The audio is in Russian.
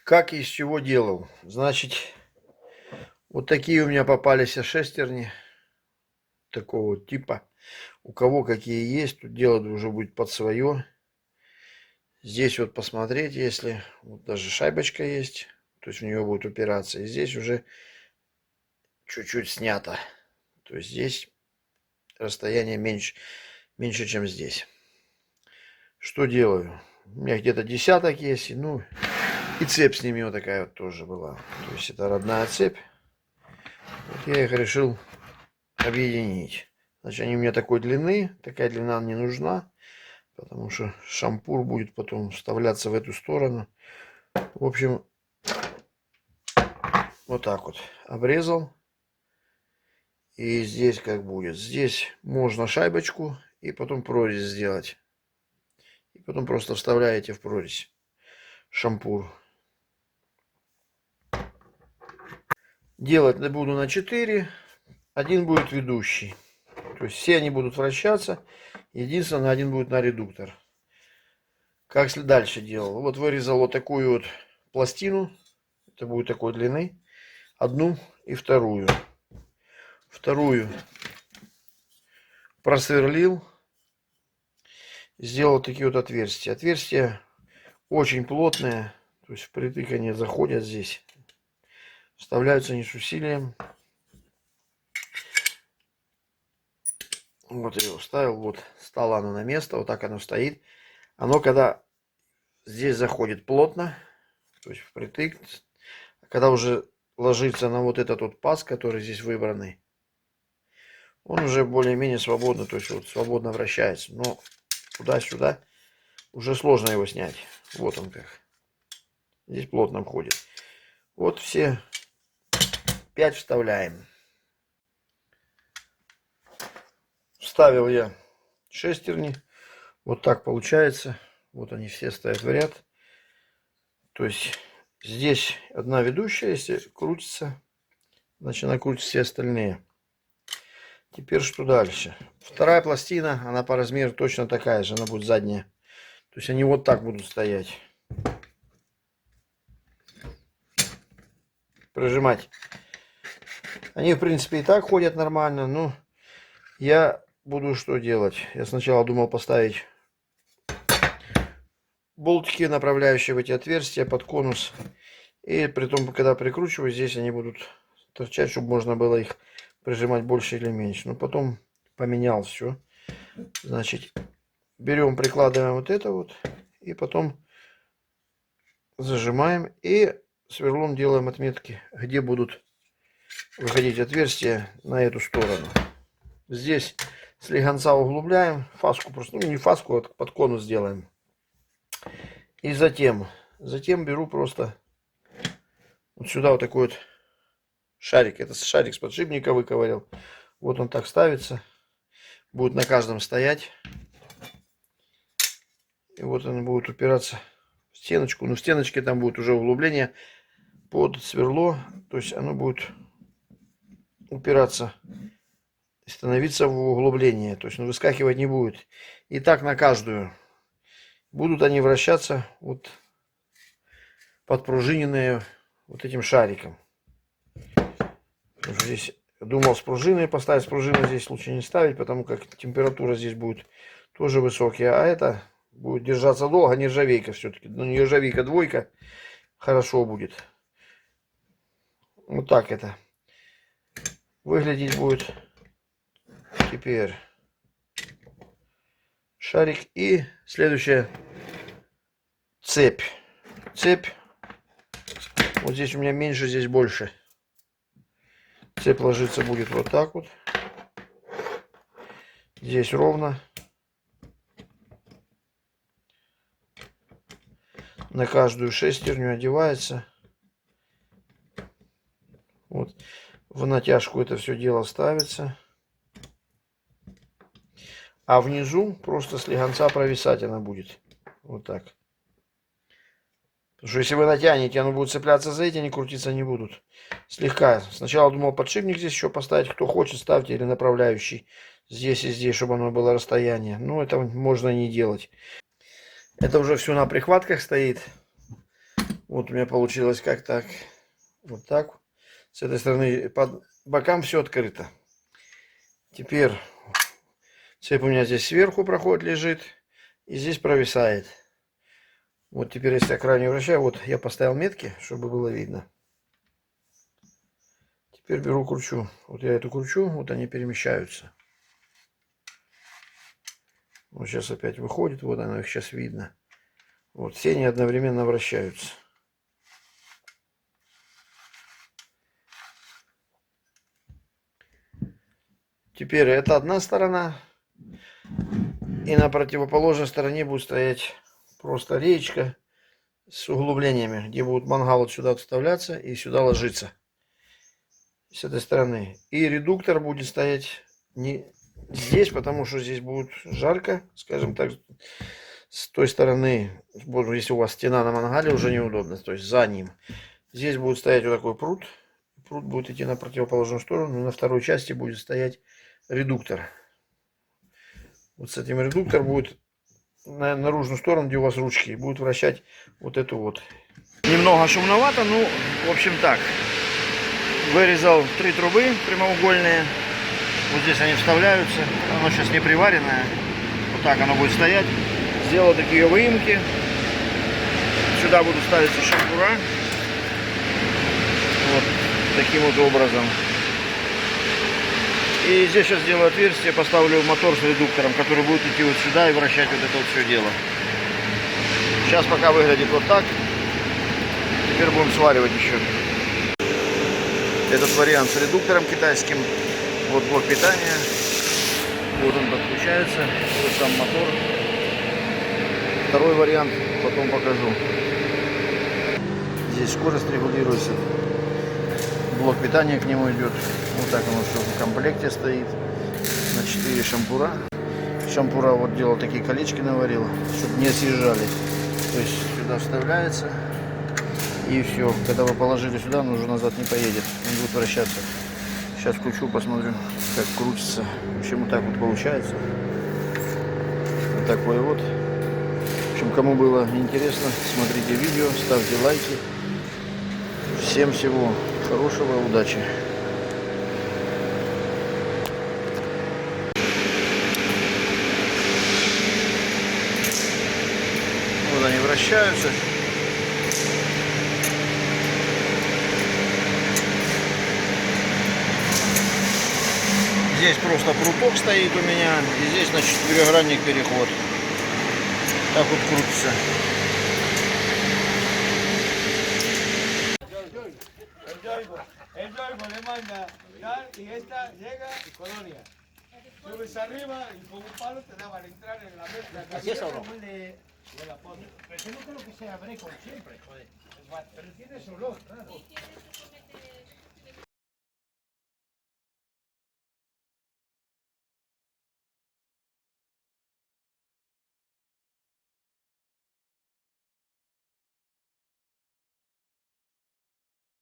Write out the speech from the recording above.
Как и из чего делал? Значит, вот такие у меня попались шестерни такого вот типа. У кого какие есть, тут дело уже будет под свое. Здесь вот посмотреть, если вот даже шайбочка есть, то есть в нее будет упираться. И здесь уже чуть-чуть снято. То есть здесь расстояние меньше, чем здесь. Что делаю? У меня где-то десяток есть, ну и цепь с ними вот такая вот тоже была. То есть это родная цепь. Вот я их решил объединить. Значит, они у меня такой длины, такая длина мне нужна, потому что шампур будет потом вставляться в эту сторону. В общем, вот так вот обрезал. И здесь как будет. Здесь можно шайбочку и потом прорезь сделать. И потом просто вставляете в прорезь шампур. Делать буду на 4. Один будет ведущий. То есть все они будут вращаться. Единственное, один будет на редуктор. Как дальше делал? Вот вырезал вот такую вот пластину. Это будет такой длины. Одну и вторую. Вторую просверлил. Сделал такие вот отверстия. Отверстия очень плотные. То есть впритык они заходят здесь. Вставляются не с усилием. Вот я его вставил. Вот стало оно на место. Вот так оно стоит. Оно когда здесь заходит плотно. То есть впритык. Когда уже ложится на вот этот вот паз, который здесь выбранный, он уже более-менее свободно, то есть вот свободно вращается. Но туда-сюда уже сложно его снять. Вот он как. Здесь плотно входит. Вот все 5 вставляем. Вставил я шестерни. Вот так получается. Вот они все стоят в ряд. То есть здесь одна ведущая, если крутится, значит она крутит все остальные. Теперь что дальше? Вторая пластина, она по размеру точно такая же, она будет задняя. То есть они вот так будут стоять. Прижимать. Они, в принципе, и так ходят нормально, но я буду что делать? Я сначала думал поставить болтики, направляющие в эти отверстия под конус. И при том, когда прикручиваю, здесь они будут торчать, чтобы можно было их прижимать больше или меньше. Но потом поменял все. Значит, берем, прикладываем вот это вот. И потом зажимаем. И сверлом делаем отметки, где будут выходить отверстия на эту сторону. Здесь слегонца углубляем. Фаску просто, ну не фаску, а под конус делаем. И затем беру просто вот сюда вот такой вот шарик. Это шарик с подшипника выковырял. Вот он так ставится. Будет на каждом стоять. И вот он будет упираться в стеночку. Но в стеночке там будет уже углубление под сверло. То есть оно будет упираться и становиться в углубление. То есть он выскакивать не будет. И так на каждую. Будут они вращаться вот подпружиненные вот этим шариком. Здесь думал с пружиной поставить. С пружиной здесь лучше не ставить, потому как температура здесь будет тоже высокая. А это будет держаться долго. Нержавейка все-таки. Но нержавейка двойка хорошо будет. Вот так это выглядеть будет. Теперь шарик и следующая цепь. Цепь. Вот здесь у меня меньше, здесь больше. Цепь ложиться будет вот так вот. Здесь ровно. На каждую шестерню одевается. Вот. В натяжку это все дело ставится. А внизу просто слегонца провисать она будет. Вот так. Потому что если вы натянете, оно будет цепляться за эти, они крутиться не будут. Слегка. Сначала думал подшипник здесь еще поставить. Кто хочет, ставьте. Или направляющий здесь и здесь, чтобы оно было расстояние. Но это можно не делать. Это уже все на прихватках стоит. Вот у меня получилось как так. Вот так. С этой стороны под бокам все открыто. Теперь цепь у меня здесь сверху проходит, лежит. И здесь провисает. Вот теперь, если я крайне вращаю, вот я поставил метки, чтобы было видно. Теперь беру, кручу. Вот я эту кручу, вот они перемещаются. Вот сейчас опять выходит, вот оно, их сейчас видно. Вот все они одновременно вращаются. Теперь это одна сторона. И на противоположной стороне будет стоять просто речка с углублениями, где будут мангалы вот сюда вставляться и сюда ложиться. С этой стороны. И редуктор будет стоять не здесь, потому что здесь будет жарко, скажем так. С той стороны, если у вас стена на мангале, уже неудобно, то есть за ним. Здесь будет стоять вот такой пруд. Пруд будет идти на противоположную сторону. На второй части будет стоять редуктор. Вот с этим редуктор будет на наружную сторону, где у вас ручки, будет вращать вот эту вот. Немного шумновато, ну, в общем так. Вырезал 3 трубы прямоугольные. Вот здесь они вставляются. Оно сейчас не приваренное. Вот так оно будет стоять. Сделал такие выемки. Сюда будут ставиться шампура. Вот таким вот образом. И здесь сейчас сделаю отверстие, поставлю мотор с редуктором, который будет идти вот сюда и вращать вот это вот все дело. Сейчас пока выглядит вот так. Теперь будем сваривать еще. Этот вариант с редуктором китайским. Вот блок питания. Вот он подключается. Вот сам мотор. Второй вариант потом покажу. Здесь скорость регулируется. Блок питания к нему идет. Вот так оно все в комплекте стоит. На 4 шампура. Шампура вот делал такие колечки, наварил, чтобы не съезжали. То есть сюда вставляется. И все. Когда вы положили сюда, он уже назад не поедет. Он будет вращаться. Сейчас включу, посмотрю, как крутится. В общем, вот так вот получается. Вот такой вот. В общем, кому было интересно, смотрите видео, ставьте лайки. Всем всего хорошего, удачи. Вот они вращаются. Здесь просто пруток стоит у меня, и здесь, значит, четырехгранник переход. Так вот крутится. Le manda tal y esta llega y colonia. Subes arriba y con un palo te daban entrar en la mezcla. ¿Así es o no? De la foto. Pero yo no creo que sea breco siempre, joder. Pero tiene su olor, claro.